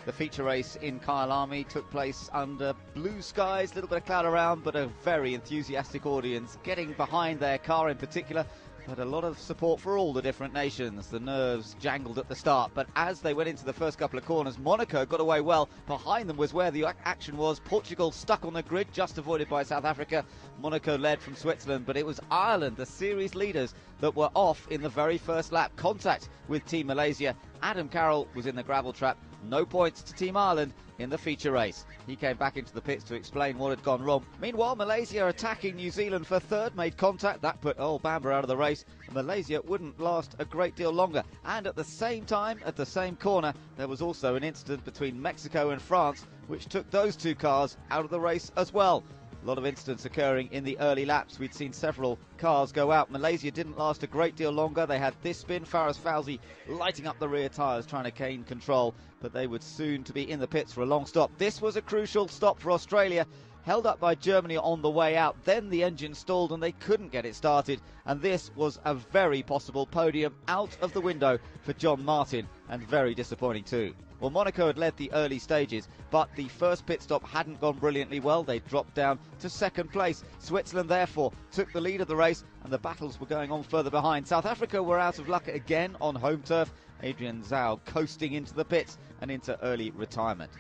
The feature race in Kyalami took place under blue skies, a little bit of cloud around, but a very enthusiastic audience getting behind their car in particular. But a lot of support for all the different nations. The nerves jangled at the start, but as they went into the first couple of corners, Monaco got away well. Behind them was where the action was. Portugal stuck on the grid, just avoided by South Africa. Monaco led from Switzerland, but it was Ireland, the series leaders, that were off in the very first lap. Contact with Team Malaysia. Adam Carroll was in the gravel trap. No points to Team Ireland in the feature race. He came back into the pits to explain what had gone wrong. Meanwhile, Malaysia attacking New Zealand for third, made contact. That put old Bamber out of the race. Malaysia wouldn't last a great deal longer. And at the same time, at the same corner, there was also an incident between Mexico and France, which took those two cars out of the race as well. A lot of incidents occurring in the early laps. We'd seen several cars go out. Malaysia didn't last a great deal longer. They had this spin. Faris Fawzi lighting up the rear tyres, trying to gain control, but they would soon to be in the pits for a long stop. This was a crucial stop for Australia, held up by Germany on the way out. Then the engine stalled and they couldn't get it started, and this was a very possible podium out of the window for John Martin, and very disappointing too. Well, Monaco had led the early stages, but the first pit stop hadn't gone brilliantly well. They dropped down to second place. Switzerland, therefore, took the lead of the race, and the battles were going on further behind. South Africa were out of luck again on home turf. Adrian Zhao coasting into the pits and into early retirement.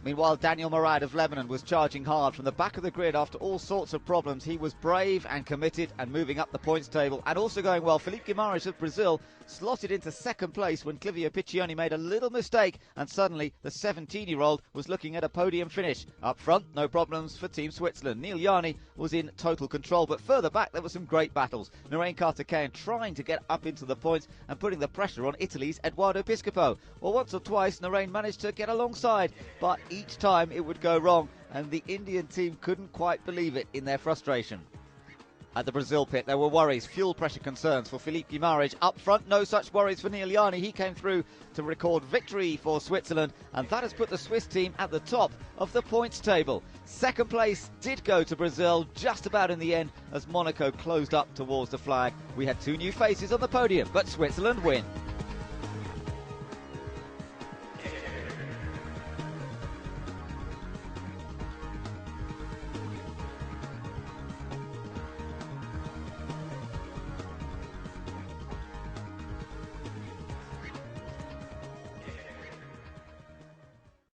Meanwhile, Daniel Murad of Lebanon was charging hard from the back of the grid after all sorts of problems. He was brave and committed and moving up the points table, and also going well. Felipe Guimarães of Brazil slotted into second place when Clivio Piccioni made a little mistake, and suddenly the 17-year-old was looking at a podium finish. Up front, no problems for Team Switzerland. Neil Yarni was in total control, but further back there were some great battles. Narain Carter-Kane trying to get up into the points and putting the pressure on Italy's Edoardo Piscopo. Well, once or twice Narain managed to get alongside, but each time it would go wrong, and the Indian team couldn't quite believe it in their frustration. At the Brazil pit, there were worries, fuel pressure concerns for Felipe Guimarães. Up front, no such worries for Neil Yarni. He came through to record victory for Switzerland, and that has put the Swiss team at the top of the points table. Second place did go to Brazil just about in the end as Monaco closed up towards the flag. We had two new faces on the podium, but Switzerland win.